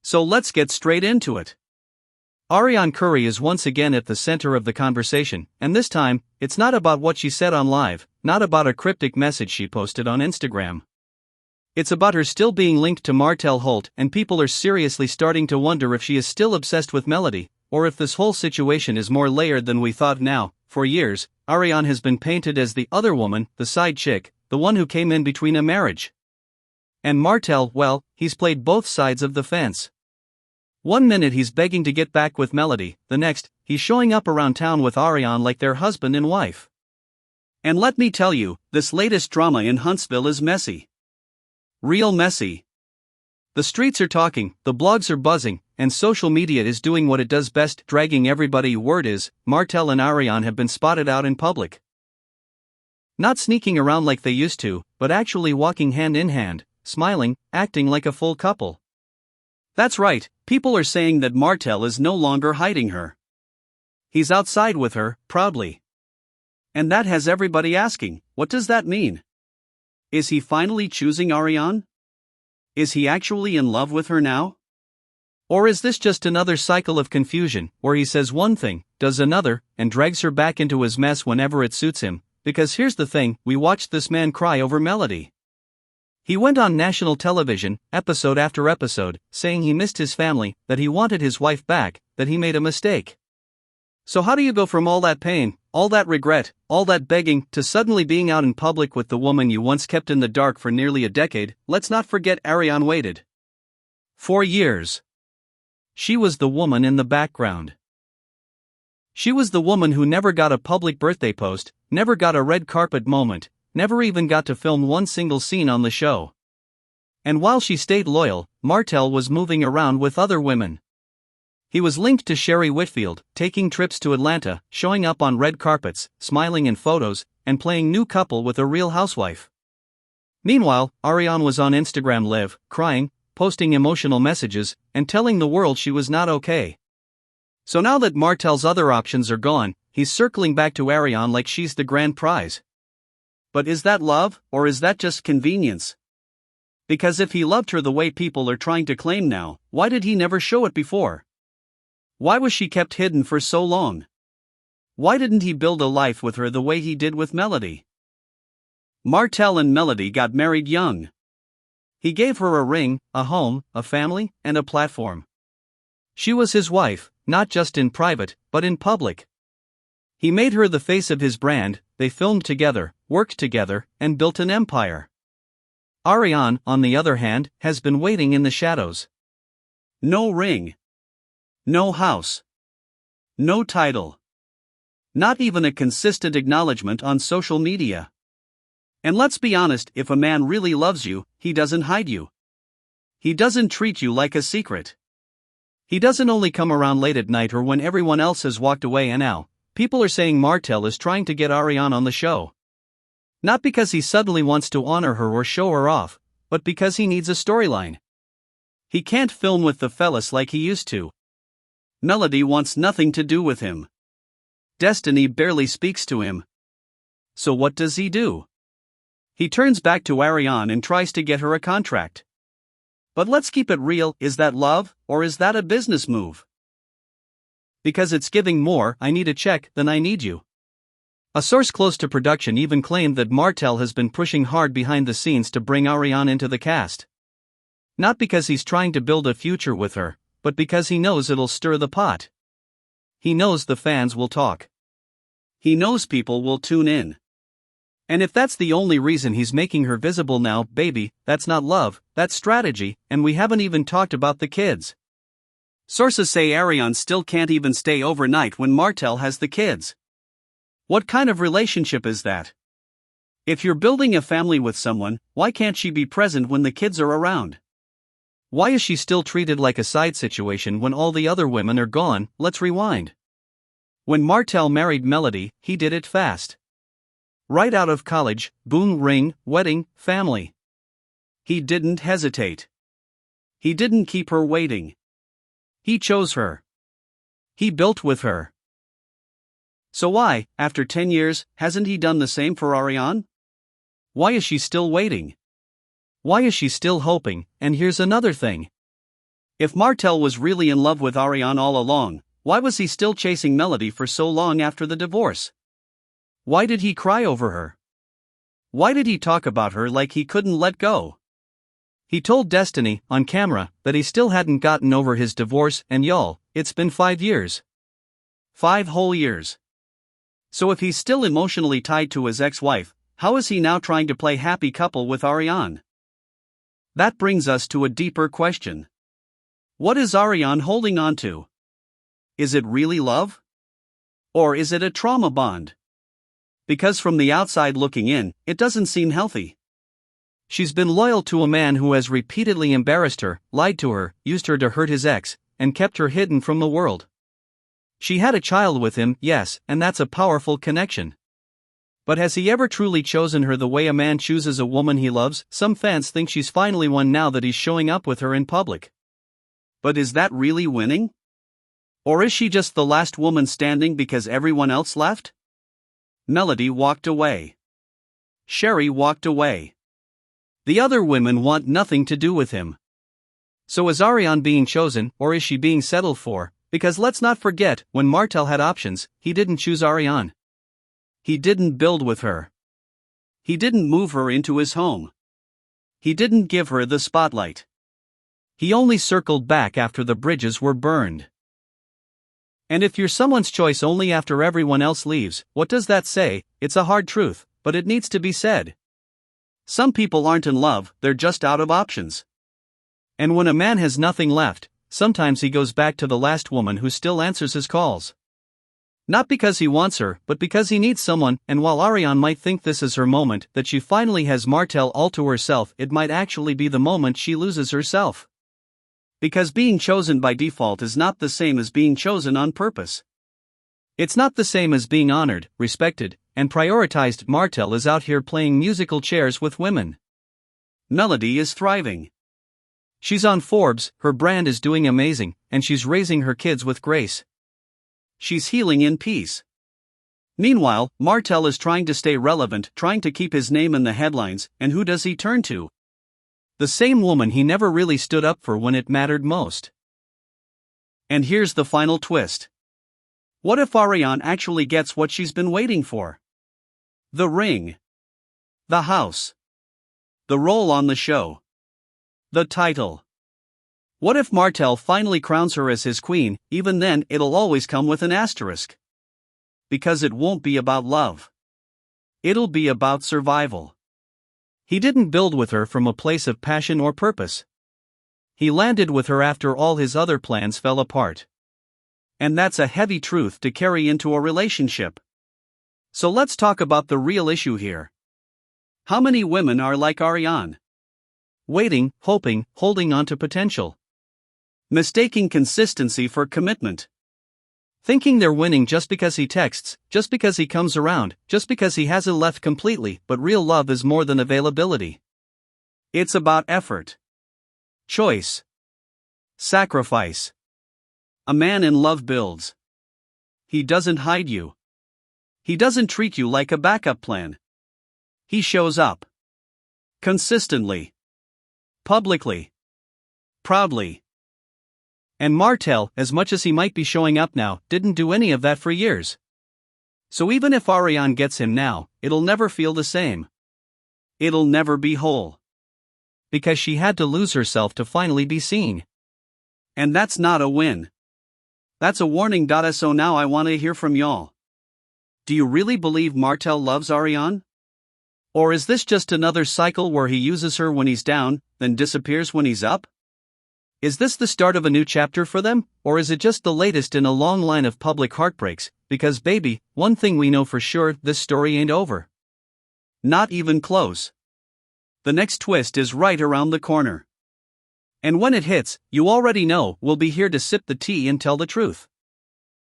So let's get straight into it. Arionne Curry is once again at the center of the conversation, and this time, it's not about what she said on live, not about a cryptic message she posted on Instagram. It's about her still being linked to Martell Holt, and people are seriously starting to wonder if she is still obsessed with Melody, or if this whole situation is more layered than we thought. Now, for years, Arionne has been painted as the other woman, the side chick, the one who came in between a marriage. And Martell, well, he's played both sides of the fence. One minute he's begging to get back with Melody, the next, he's showing up around town with Arionne like they're husband and wife. And let me tell you, this latest drama in Huntsville is messy. Real messy. The streets are talking, the blogs are buzzing, and social media is doing what it does best, dragging everybody. Word is, Martell and Arionne have been spotted out in public. Not sneaking around like they used to, but actually walking hand in hand, smiling, acting like a full couple. That's right, people are saying that Martell is no longer hiding her. He's outside with her, proudly. And that has everybody asking, what does that mean? Is he finally choosing Arionne? Is he actually in love with her now? Or is this just another cycle of confusion, where he says one thing, does another, and drags her back into his mess whenever it suits him? Because here's the thing, we watched this man cry over Melody. He went on national television, episode after episode, saying he missed his family, that he wanted his wife back, that he made a mistake. So how do you go from all that pain, all that regret, all that begging, to suddenly being out in public with the woman you once kept in the dark for nearly a decade? Let's not forget Arionne waited 4 years. She was the woman in the background. She was the woman who never got a public birthday post, never got a red carpet moment, never even got to film one single scene on the show. And while she stayed loyal, Martell was moving around with other women. He was linked to Sherry Whitfield, taking trips to Atlanta, showing up on red carpets, smiling in photos, and playing new couple with a real housewife. Meanwhile, Arionne was on Instagram Live, crying, posting emotional messages, and telling the world she was not okay. So now that Martell's other options are gone, he's circling back to Arionne like she's the grand prize. But is that love, or is that just convenience? Because if he loved her the way people are trying to claim now, why did he never show it before? Why was she kept hidden for so long? Why didn't he build a life with her the way he did with Melody? Martell and Melody got married young. He gave her a ring, a home, a family, and a platform. She was his wife, not just in private, but in public. He made her the face of his brand. They filmed together, worked together, and built an empire. Arionne, on the other hand, has been waiting in the shadows. No ring. No house. No title. Not even a consistent acknowledgement on social media. And let's be honest, if a man really loves you, he doesn't hide you. He doesn't treat you like a secret. He doesn't only come around late at night or when everyone else has walked away. And now, people are saying Martell is trying to get Arionne on the show. Not because he suddenly wants to honor her or show her off, but because he needs a storyline. He can't film with the fellas like he used to. Melody wants nothing to do with him. Destiny barely speaks to him. So what does he do? He turns back to Arionne and tries to get her a contract. But let's keep it real, is that love, or is that a business move? Because it's giving more "I need a check" than "I need you." A source close to production even claimed that Martell has been pushing hard behind the scenes to bring Arionne into the cast. Not because he's trying to build a future with her, but because he knows it'll stir the pot. He knows the fans will talk. He knows people will tune in. And if that's the only reason he's making her visible now, baby, that's not love, that's strategy, and we haven't even talked about the kids. Sources say Arionne still can't even stay overnight when Martell has the kids. What kind of relationship is that? If you're building a family with someone, why can't she be present when the kids are around? Why is she still treated like a side situation when all the other women are gone? Let's rewind. When Martell married Melody, he did it fast. Right out of college, boom, ring, wedding, family. He didn't hesitate. He didn't keep her waiting. He chose her. He built with her. So why, after 10 years, hasn't he done the same for Arionne? Why is she still waiting? Why is she still hoping? And here's another thing. If Martell was really in love with Arionne all along, why was he still chasing Melody for so long after the divorce? Why did he cry over her? Why did he talk about her like he couldn't let go? He told Destiny, on camera, that he still hadn't gotten over his divorce, and y'all, it's been 5 years. 5 whole years. So if he's still emotionally tied to his ex-wife, how is he now trying to play happy couple with Arionne? That brings us to a deeper question. What is Arionne holding on to? Is it really love? Or is it a trauma bond? Because from the outside looking in, it doesn't seem healthy. She's been loyal to a man who has repeatedly embarrassed her, lied to her, used her to hurt his ex, and kept her hidden from the world. She had a child with him, yes, and that's a powerful connection. But has he ever truly chosen her the way a man chooses a woman he loves? Some fans think she's finally won now that he's showing up with her in public. But is that really winning? Or is she just the last woman standing because everyone else left? Melody walked away. Shari walked away. The other women want nothing to do with him. So is Arionne being chosen, or is she being settled for? Because let's not forget, when Martell had options, he didn't choose Arionne. He didn't build with her. He didn't move her into his home. He didn't give her the spotlight. He only circled back after the bridges were burned. And if you're someone's choice only after everyone else leaves, what does that say? It's a hard truth, but it needs to be said. Some people aren't in love, they're just out of options. And when a man has nothing left, sometimes he goes back to the last woman who still answers his calls. Not because he wants her, but because he needs someone, and while Arionne might think this is her moment, that she finally has Martell all to herself, it might actually be the moment she loses herself. Because being chosen by default is not the same as being chosen on purpose. It's not the same as being honored, respected, and prioritized. Martell is out here playing musical chairs with women. Melody is thriving. She's on Forbes, her brand is doing amazing, and she's raising her kids with grace. She's healing in peace. Meanwhile, Martell is trying to stay relevant, trying to keep his name in the headlines, and who does he turn to? The same woman he never really stood up for when it mattered most. And here's the final twist. What if Arionne actually gets what she's been waiting for? The ring. The house. The role on the show. The title. What if Martell finally crowns her as his queen? Even then, it'll always come with an asterisk. Because it won't be about love. It'll be about survival. He didn't build with her from a place of passion or purpose. He landed with her after all his other plans fell apart. And that's a heavy truth to carry into a relationship. So let's talk about the real issue here. How many women are like Arionne? Waiting, hoping, holding on to potential. Mistaking consistency for commitment. Thinking they're winning just because he texts, just because he comes around, just because he hasn't left completely, but real love is more than availability. It's about effort. Choice. Sacrifice. A man in love builds. He doesn't hide you. He doesn't treat you like a backup plan. He shows up. Consistently. Publicly. Proudly. And Martell, as much as he might be showing up now, didn't do any of that for years. So even if Arionne gets him now, it'll never feel the same. It'll never be whole. Because she had to lose herself to finally be seen. And that's not a win. That's a warning. So now I want to hear from y'all. Do you really believe Martell loves Arionne? Or is this just another cycle where he uses her when he's down, then disappears when he's up? Is this the start of a new chapter for them, or is it just the latest in a long line of public heartbreaks? Because baby, one thing we know for sure, this story ain't over. Not even close. The next twist is right around the corner. And when it hits, you already know, we'll be here to sip the tea and tell the truth.